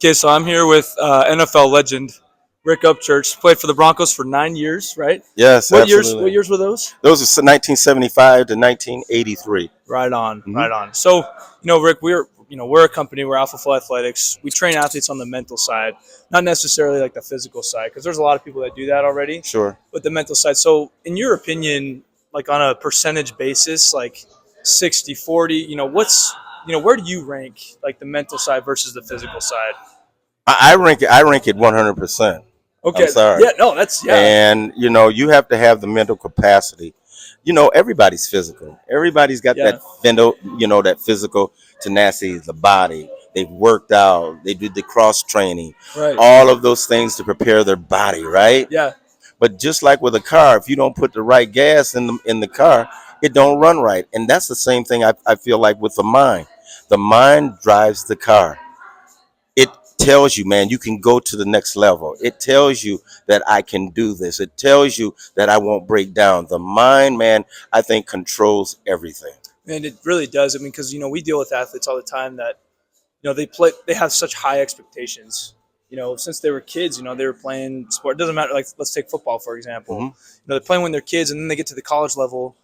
Okay, so I'm here with NFL legend Rick Upchurch. Played for the Broncos for 9 years, right? Yes, What years? What absolutely. years were those? Those are 1975 to 1983. Right on, Hmm. right on. So, Rick, we're a company. We're Alpha Flow Athletics. We train athletes on the mental side, not necessarily like the physical side, because there's a lot of people that do that already. Sure. But the mental side. So, in your opinion, like on a percentage basis, like 60-40, where do you rank like the mental side versus the physical side? I rank it 100%. I'm Okay. sorry. Yeah. No. That's yeah. And you have to have the mental capacity. Everybody's physical. Everybody's got Yeah. that physical tenacity, the body. They've worked out. They did the cross training, Right. all of those things to prepare their body, right? Yeah. But just like with a car, if you don't put the right gas in the car, it don't run right. And that's the same thing I feel like with the mind. The mind drives the car. It tells you, man, you can go to the next level. It tells you that I can do this. It tells you that I won't break down. The mind, man, I think controls everything. And it really does. I mean, because we deal with athletes all the time that they have such high expectations. Since they were kids, they were playing sport. It doesn't matter. Like let's take football for example. Hmm. They're playing when they're kids, and then they get to the college level,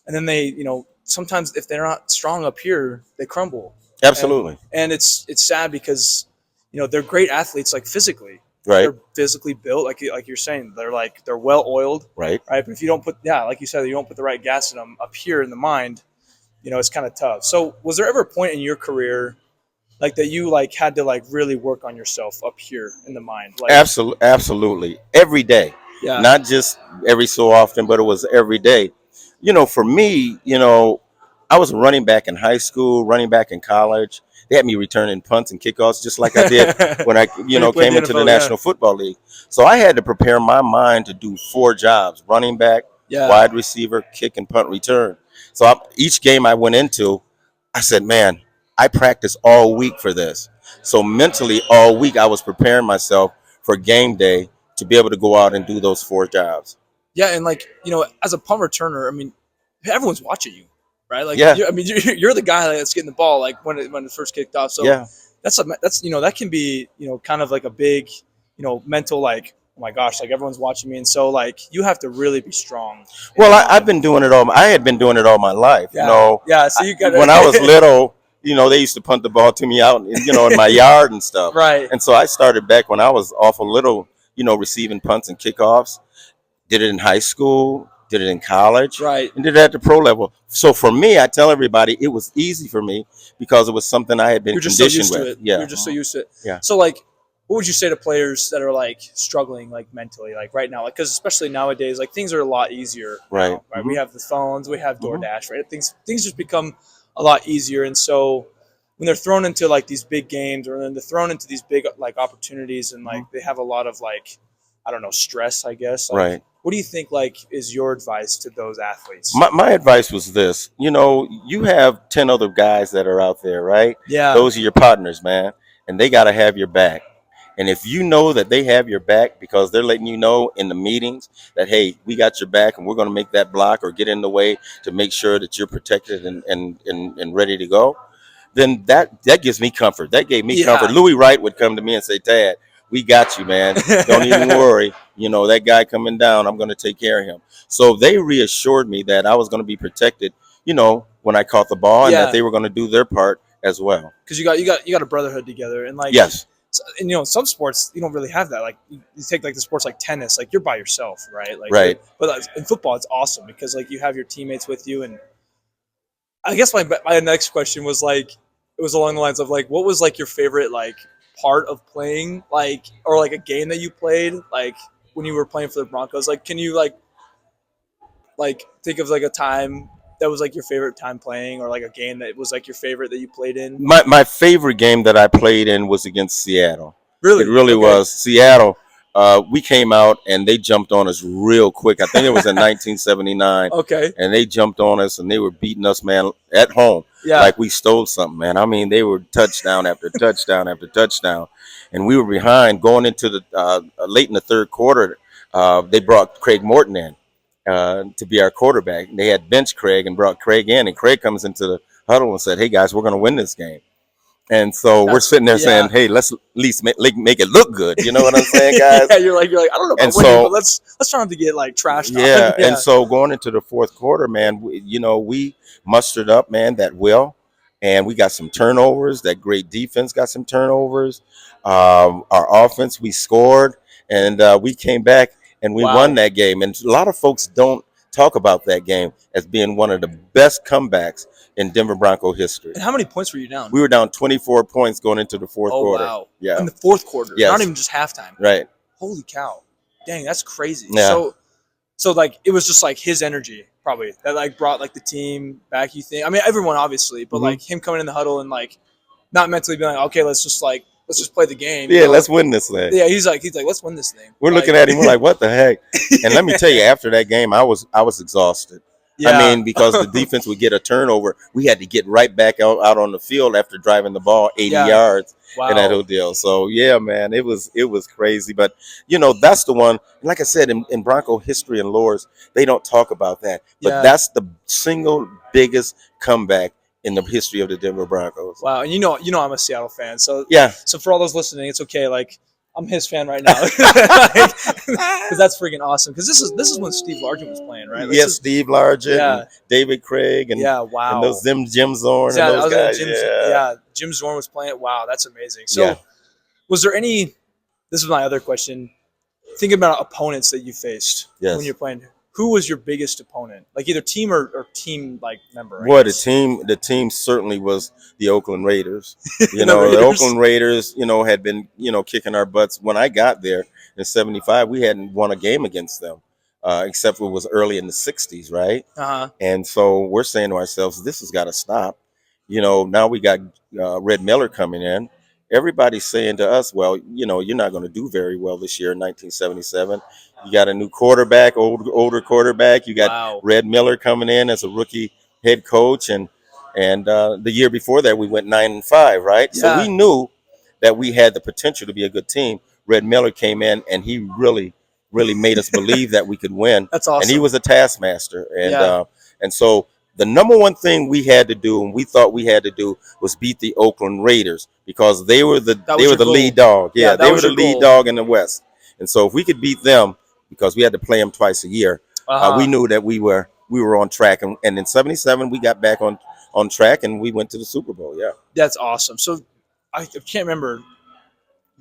and then they, sometimes if they're not strong up here, they crumble. And Absolutely. and it's sad because they're great athletes like physically. Right. They're physically built like you're saying. They're well oiled, Right. right? But if you don't put like you said, you don't put the right gas in them up here in the mind, it's kind of tough. So was there ever a point in your career like that you like had to like really work on yourself up here in the mind? Like Absolutely. Every day. yeah, Not just every so often, but it was every day. For me, I was a running back in high school, running back in college. They had me returning punts and kickoffs just like I did when I, when you played came the into the NFL, yeah, National Football League. So I had to prepare my mind to do four jobs: running back, yeah, wide receiver, kick and punt return. So each game I went into, I said, man, I practiced all week for this. So mentally, all week I was preparing myself for game day to be able to go out and do those four jobs. yeah, and like as a punt returner, I mean, everyone's watching you, right? Like Yeah, I mean, you're the guy that's getting the ball like when it first kicked off. So yeah. that's that can be kind of like a big mental like, oh my gosh, like everyone's watching me, and so like you have to really be strong in Well, the I've mind. been doing it all. I had been doing it all my life. Yeah, yeah. So you got When I was little, they used to punt the ball to me out, in my yard and stuff. right. And so I started back when I was awful little, receiving punts and kickoffs. Did it in high school, did it in college, Right. and did it at the pro level. So for me, I tell everybody it was easy for me because it was something I had been You're just so conditioned used to with. it. Yeah. You're just so used to it. Yeah. So like, what would you say to players that are like struggling like mentally, like right now, like because especially nowadays, like things are a lot easier. Right. Now, right. Mhm. We have the phones, we have Mhm. DoorDash, right? Things just become a lot easier, and so when they're thrown into like these big games, or then they're thrown into these big like opportunities, and like they have a lot of like, I don't know, stress, I guess. Like, Right. what do you think like is your advice to those athletes? My advice was this: you have 10 other guys that are out there, right? Yeah. Those are your partners, man, and they got to have your back. And if you know that they have your back because they're letting you know in the meetings that, hey, we got your back and we're going to make that block or get in the way to make sure that you're protected and ready to go, then that gives me comfort. That gave me comfort. Yeah. Louis Wright would come to me and say, Dad, we got you, man. Don't even worry. That guy coming down, I'm going to take care of him. So they reassured me that I was going to be protected, when I caught the ball, and that Yeah. they were going to do their part as well. Because you got a brotherhood together, and like Yes. and some sports you don't really have that. Like you take like the sports like tennis, like you're by yourself, right? Like Right. But in football, it's awesome because like you have your teammates with you, and I guess my next question was like it was along the lines of like what was like your favorite like part of playing like or like a game that you played like when you were playing for the Broncos? Like can you like think of like a time that was like your favorite time playing or like a game that was like your favorite that you played in? My favorite game that I played in was against Seattle. Really? It really Okay. was. Seattle, we came out and they jumped on us real quick. I think it was in 1979. Okay. And they jumped on us and they were beating us, man, at home. Yeah. Like we stole something, man. I mean, they were touchdown after touchdown after touchdown. And we were behind going into the late in the third quarter. They brought Craig Morton in to be our quarterback. They had benched Craig and brought Craig in. And Craig comes into the huddle and said, hey, guys, we're going to win this game. And so we're That's sitting there yeah. saying, "Hey, let's at least make it look good." You know what I'm saying, guys? Yeah, you're like I don't know And about winning, but so, let's try not to get like trashed on. yeah, and Yeah. so going into the fourth quarter, man, we mustered up, man, that will, and we got some turnovers. That great defense got some turnovers. Our offense, we scored, and we came back and we won Wow. that game. And a lot of folks don't talk about that game as being one of the best comebacks in Denver Bronco history. And how many points were you down? We were down 24 points going into the fourth Oh quarter. wow. Yeah. In the fourth quarter, not Yes. even just halftime. Right. Holy cow. Dang, that's crazy. Yeah. So like it was just like his energy probably that like brought like the team back, you think? I mean everyone obviously, but like him coming in the huddle and like not mentally being like, okay, let's just play the game. Yeah, let's win this thing. Yeah, he's like, let's win this thing. We're like, looking at him, we're like, what the heck? And let me tell you, after that game, I was exhausted. yeah. I mean, because the defense would get a turnover, we had to get right back out on the field after driving the ball 80 Yeah. yards wow. and that whole deal. So yeah, man, it was crazy. But that's the one. Like I said, in Bronco history and lores, they don't talk about that. But Yeah. that's the single biggest comeback in the history of the Denver Broncos. Wow, and I'm a Seattle fan, so Yeah. So for all those listening, it's okay. Like I'm his fan right now because that's freaking awesome. Because this is when Steve Largent was playing, right? Yes, Steve Largent, Yeah. and David Craig, and Yeah, wow. and those Jim Zorn, Yeah, and those guys. Jim Zorn was playing. Wow, that's amazing. So, Yeah. was there any? This is my other question. Thinking about opponents that you faced Yes. when you're playing. Who was your biggest opponent? Like either team or team like member? I Boy, guess? the team certainly was the Oakland Raiders. The The Raiders. Oakland Raiders, had been, kicking our butts. When I got there in '75, we hadn't won a game against them, except for it was early in the '60s, right? Uh-huh. And so we're saying to ourselves, this has got to stop. Now we got Red Miller coming in. Everybody's saying to us, well, you're not going to do very well this year in 1977. You got a new quarterback, older quarterback. You got Wow. Red Miller coming in as a rookie head coach, and the year before that we went 9-5, right? So Yeah. we knew that we had the potential to be a good team. Red Miller came in and he really, really made us believe that we could win. That's awesome. And he was a taskmaster, and Yeah. and so the number one thing we had to do, and we thought we had to do, was beat the Oakland Raiders because they were the your lead goal. dog. Yeah, Yeah, that they were was the your lead goal. dog in the West. And so if we could beat them, because we had to play them twice a year, we knew that we were on track. And in '77 we got back on track and we went to the Super Bowl. Yeah, That's awesome. So I can't remember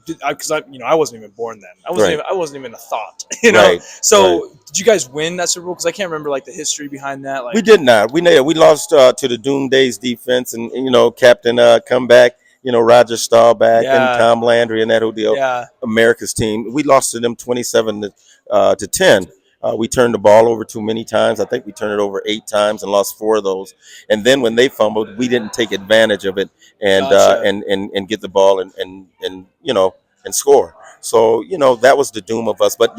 because I wasn't even born then. I wasn't even a thought. Right. So did you guys win that Super Bowl? Because I can't remember like the history behind that. Like we did not. We lost to the Doomdays defense, and Captain comeback. Roger Staubach and Yeah. Tom Landry and that whole deal. Yeah. America's team. We lost to them 27 to 10. We turned the ball over too many times. I think we turned it over 8 times and lost 4 of those. And then when they fumbled, we didn't take advantage of it and Gotcha. and get the ball and score. So that was the doom of us. But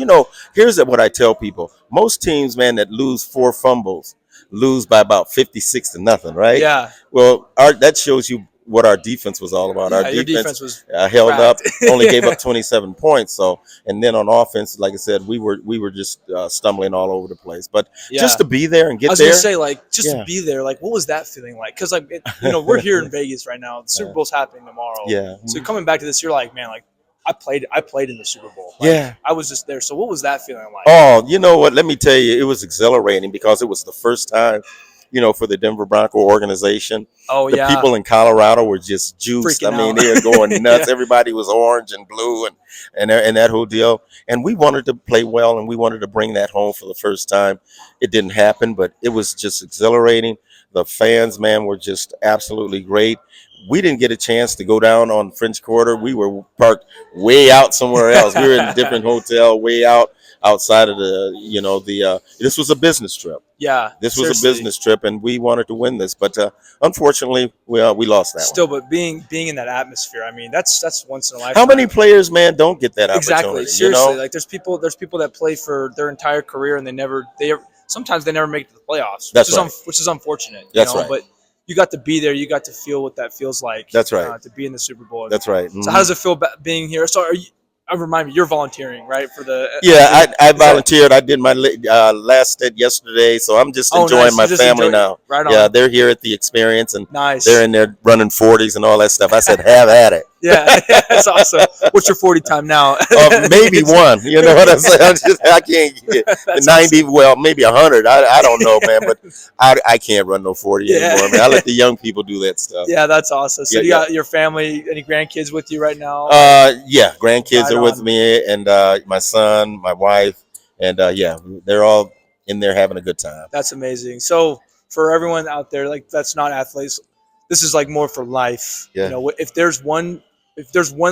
here's what I tell people: most teams, man, that lose 4 fumbles lose by about 56-0, right? Yeah. Well, that shows you what our defense was all about. Yeah, Our your defense was held up, cracked. only gave up 27 points. So, and then on offense, like I said, we were just stumbling all over the place. But Yeah. just to be there and get I was there, gonna say like just Yeah. to be there. Like what was that feeling like? Because like we're here in Vegas right now. The Super Bowl's happening tomorrow. yeah, So coming back to this, you're like, man, like I played in the Super Bowl. Like, yeah. I was just there. So what was that feeling like? Oh, you know what? Let me tell you, it was exhilarating because it was the first time, for the Denver Bronco organization. Oh The yeah. people in Colorado were just juiced. Freaking I mean, out. they were going nuts. Yeah. Everybody was orange and blue and that whole deal. And we wanted to play well, and we wanted to bring that home for the first time. It didn't happen, but it was just exhilarating. The fans, man, were just absolutely great. We didn't get a chance to go down on French Quarter. We were parked way out somewhere else. We were in a different hotel, way outside of this was a business trip. Yeah. This was a seriously. business trip, and we wanted to win this, but unfortunately, we lost that Still, one. but being in that atmosphere, I mean, that's once in a lifetime. How many players, man, don't get that Exactly. opportunity? Seriously, like there's people that play for their entire career and sometimes they never make it to the playoffs. That's which right. is which is unfortunate. That's right. But you got to be there. You got to feel what that feels like. That's right. To be in the Super Bowl. That's right. So how does it feel being here? So remind me, you're volunteering, right, for the Yeah, athlete? I Is that? volunteered. I did my last stint yesterday, so I'm just Oh, enjoying nice. You my just family enjoy. now. Right Yeah, on. they're here at the experience, and they're Nice. in there running 40s and all that stuff. I said, have at it. Yeah, that's awesome. What's your 40 time now? Maybe one. You know what I'm saying? I can't get the That's 90. awesome. Well, maybe 100. I don't know, man. But I can't run no 40 Yeah. anymore, man. I let the young people do that stuff. Yeah, that's awesome. So Yeah, do you yeah. got your family, any grandkids with you right now? Like, Yeah. Grandkids right are with on. me, and my son, my wife, and yeah, they're all in there having a good time. That's amazing. So for everyone out there, like that's not athletes, this is like more for life. You Yeah. know, if there's one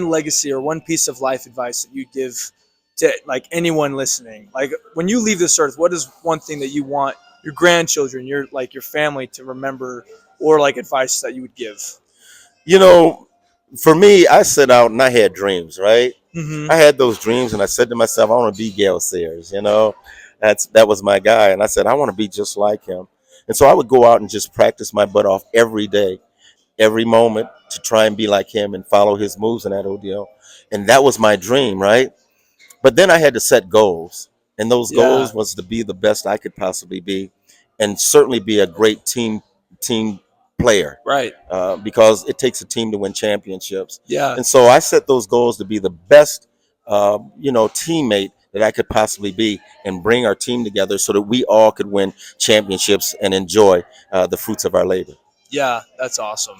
legacy or one piece of life advice that you give to like anyone listening, like when you leave this earth, what is one thing that you want your grandchildren, your family to remember, or like advice that you would give? You know, for me, I set out and I had dreams, right? Mm-hmm. I had those dreams, and I said to myself, I want to be Gail Sayers. That was my guy, and I said I want to be just like him. And so I would go out and just practice my butt off every day, every moment, to try and be like him and follow his moves in that old deal. And that was my dream, right? But then I had to set goals, and those Yeah. goals was to be the best I could possibly be, and certainly be a great team player, Right. because it takes a team to win championships. Yeah. And so I set those goals to be the best, teammate that I could possibly be, and bring our team together so that we all could win championships and enjoy the fruits of our labor. Yeah, that's awesome.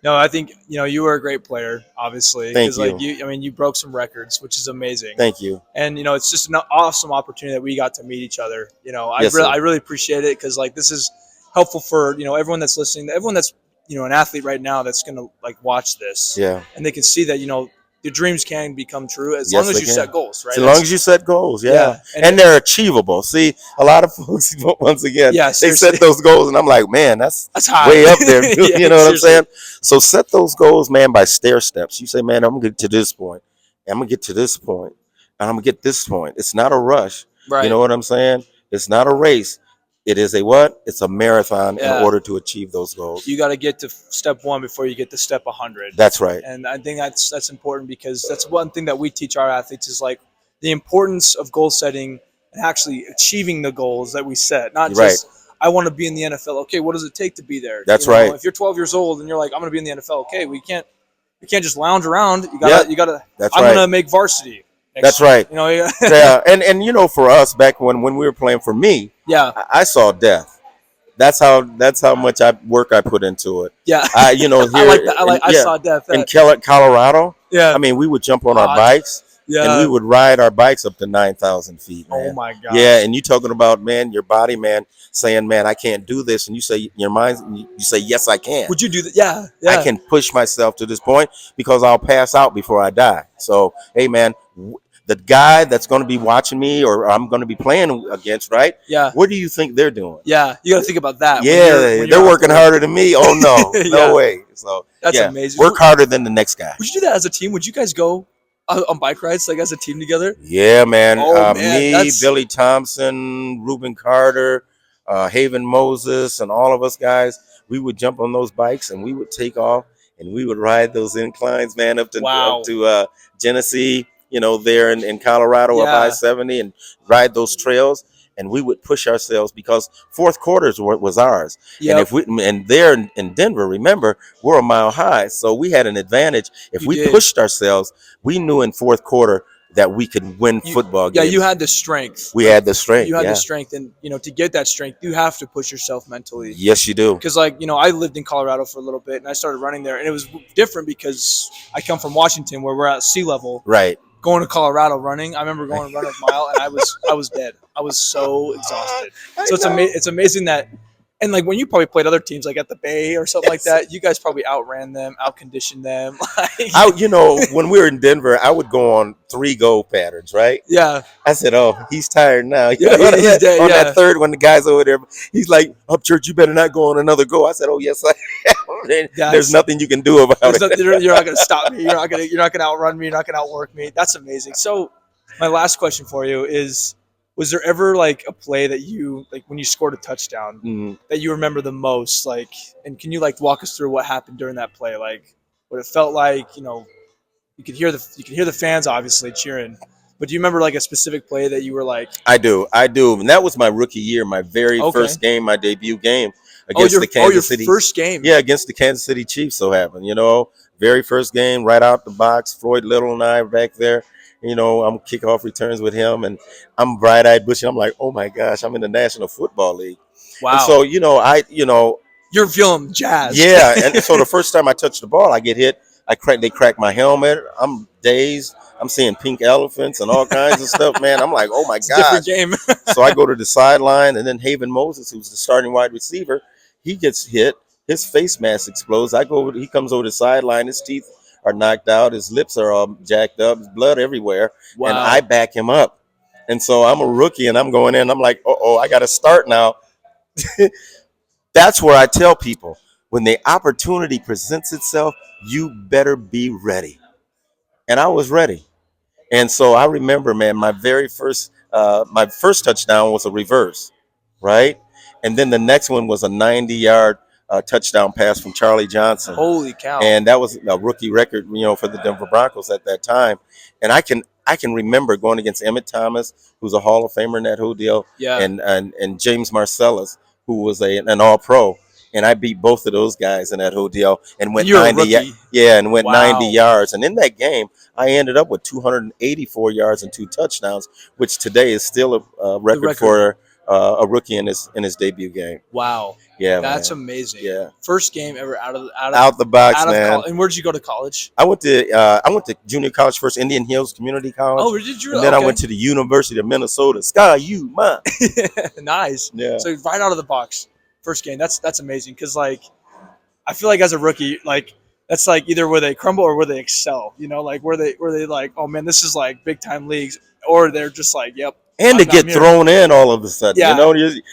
No, I think you were a great player, obviously, Thank because like you. I mean, you broke some records, which is amazing. Thank you. And it's just an awesome opportunity that we got to meet each other. Yes, sir. I really appreciate it because like this is helpful for everyone that's listening, everyone that's an athlete right now that's gonna like watch this, Yeah. and they can see that your dreams can become true as long Yes, as they you can. set goals, right? As long as you set goals, yeah. Yeah, And they're achievable. See, a lot of folks, once again, yeah, they seriously, set those goals, and I'm like, man, that's that's high. way up there. You Yeah, know what I'm seriously. saying? So set those goals, man, by stair steps. You say, man, I'm gonna get to this point, and I'm gonna get to this point, and I'm gonna get this point. It's not a rush. You Right. know what I'm saying? It's not a race. It is a what? It's a marathon in Yeah. order to achieve those goals. You got to get to step one before you get to step 100. That's right. And I think that's important because that's one thing that we teach our athletes is like the importance of goal setting and actually achieving the goals that we set. Not Right. just I want to be in the NFL. Okay, what does it take to be there? That's right. If you're 12 years old and you're like I'm going to be in the NFL, okay, we can't just lounge around. Yeah. You gotta. That's I'm right. going to make varsity. That's right. Yeah. And for us back when we were playing, for me, Yeah. I saw death. That's how much work I put into it. Yeah. Here I like that. I saw death. in Colorado. Yeah. I mean, we would jump on our Hot. bikes, and we Yeah. would ride our bikes up to 9,000 feet. Man. Oh my god. Yeah, and you talking about, man, your body, man, saying, man, I can't do this, and you say your mind, you say, yes, I can. Would you do that? Yeah. Yeah. I can push myself to this point because I'll pass out before I die. So, hey, man, the guy that's going to be watching me or I'm going to be playing against, right? Yeah. What do you think they're doing? Yeah. You got to think about that. Yeah, when they're you're out working there. harder than me. Oh no, Yeah. no way. So That's yeah, amazing. work harder than the next guy. Would you do that as a team? Would you guys go on bike rides like as a team together? Yeah, man. Oh, man, Me, that's- Billy Thompson, Reuben Carter, Haven Moses, and all of us guys, we would jump on those bikes and we would take off and we would ride those inclines, man, up Wow. to Genesee, there in Colorado, up Yeah. I-70, and ride those trails. And we would push ourselves because fourth quarters was ours. Yep. And there in Denver, remember, we're a mile high, so we had an advantage. If You we did. pushed ourselves, we knew in fourth quarter that we could win football Yeah, games. you had the strength. We had the strength. You had yeah. the strength, and to get that strength, you have to push yourself mentally. Yes, you do. Because I lived in Colorado for a little bit, and I started running there, and it was different because I come from Washington, where we're at sea level. Right. Going to Colorado running, I remember going to run a mile, and I was dead. I was so exhausted. So it's amazing that, and like when you probably played other teams like at the Bay or something like that, you guys probably outran them, outconditioned them. When we were in Denver, I would go on 3-go patterns, right? Yeah. I said, "Oh, he's tired now." Yeah, he's dead, on yeah. that third one, the guy's over there. He's like, "Upchurch, you better not go on another go." I said, "Oh, yes, I am." There's nothing you can do about it. You're not going to stop me. You're not going to outrun me. You're not going to outwork me. That's amazing. So, my last question for you is: was there ever like a play that you like when you scored a touchdown that you remember the most? Like, and can you like walk us through what happened during that play? Like, what it felt like? you could hear the fans obviously cheering. But do you remember like a specific play that you were like, I do, and that was my rookie year, my very okay, first game, my debut game oh against the your Kansas City. first game, Yeah, against the Kansas City Chiefs. So happened, very first game, right out the box. Floyd Little and I back there. I'm kickoff returns with him, and I'm bright-eyed, bushy. I'm like, oh my gosh, I'm in the National Football League, and wow, so you're feeling jazzed. yeah, and so the first time I touch the ball, I get hit. They crack my helmet. I'm dazed. I'm seeing pink elephants and all kinds of stuff, man. I'm like, oh my It's a different gosh. game. So I go to the sideline, and then Haven Moses, who's the starting wide receiver, he gets hit. His face mask explodes. He comes over the sideline. His teeth are knocked out. His lips are all jacked up. There's blood everywhere. And I Wow. back him up. And so I'm a rookie, and I'm going in. I'm like, oh, I got to start now. That's where I tell people, when the opportunity presents itself, you better be ready. And I was ready. And so I remember, man, my first touchdown was a reverse, right? And then the next one was a 90-yard touchdown pass from Charlie Johnson, Holy cow. and that was a rookie record, for the Denver Broncos at that time. And I can remember going against Emmett Thomas, who's a Hall of Famer in that whole deal, Yeah. and James Marcellus, who was an All Pro. And I beat both of those guys in that whole deal and went You're a 90. rookie. Yeah, and went 90 Wow. yards. And in that game, I ended up with 284 yards and 2 touchdowns, which today is still a record, record. for a rookie in his debut game. Wow. Yeah, That's man. amazing. Yeah, First game ever out the box, out of man. college. And where'd you go to college? I went to junior college first, Indian Hills Community College, Oh, did you? and then I Okay. went to the University of Minnesota. Sky U, man. Nice. Yeah. So right out of the box, first game. That's amazing because like I feel like as a rookie, like that's like either where they crumble or where they excel. Like where they like, oh man, this is like big time leagues, or they're just like, yep. And to I'm get here. thrown in all of a sudden, Yeah.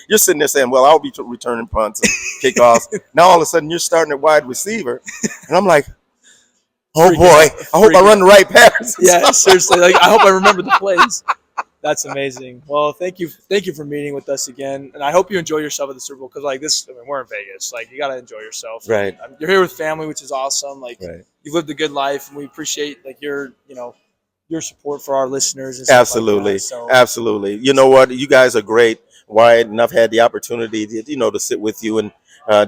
you're sitting there saying, "Well, I'll be returning punts and kickoffs." Now all of a sudden, you're starting at wide receiver, and I'm like, "Oh Freaking boy, out. I hope I Freaking run the right patterns." Yeah, seriously. Like I hope I remember the plays. That's amazing. Well, thank you for meeting with us again, and I hope you enjoy yourself at the Super Bowl because like this, I mean, we're in Vegas. Like you gotta enjoy yourself. Right. You're here with family, which is awesome. Like Right. you've lived a good life, and we appreciate like your support for our listeners and stuff Absolutely, like that. So absolutely. You know what? You guys are great, Wyatt, and I've had the opportunity to sit with you and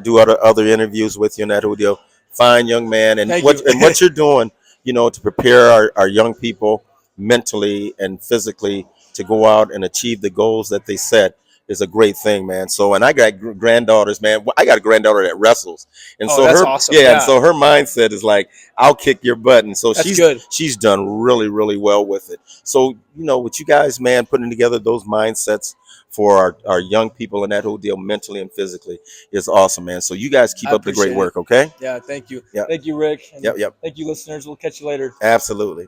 do other interviews with you and that whole deal. Fine young man, and Thank what you. and what you're doing, to prepare our young people mentally and physically to go out and achieve the goals that they set is a great thing, man. So, and I got granddaughters, man. I got a granddaughter that wrestles, and Oh, so that's her, awesome. yeah, Yeah. and so her mindset is like, I'll kick your butt, and so That's good. she's done really, really well with it. So, with you guys, man, putting together those mindsets for our young people and that whole deal mentally and physically is awesome, man. So you guys keep I up the great appreciate work, okay? Yeah, thank you. Yep. Thank you, Rick. And Yep. thank you, listeners. We'll catch you later. Absolutely.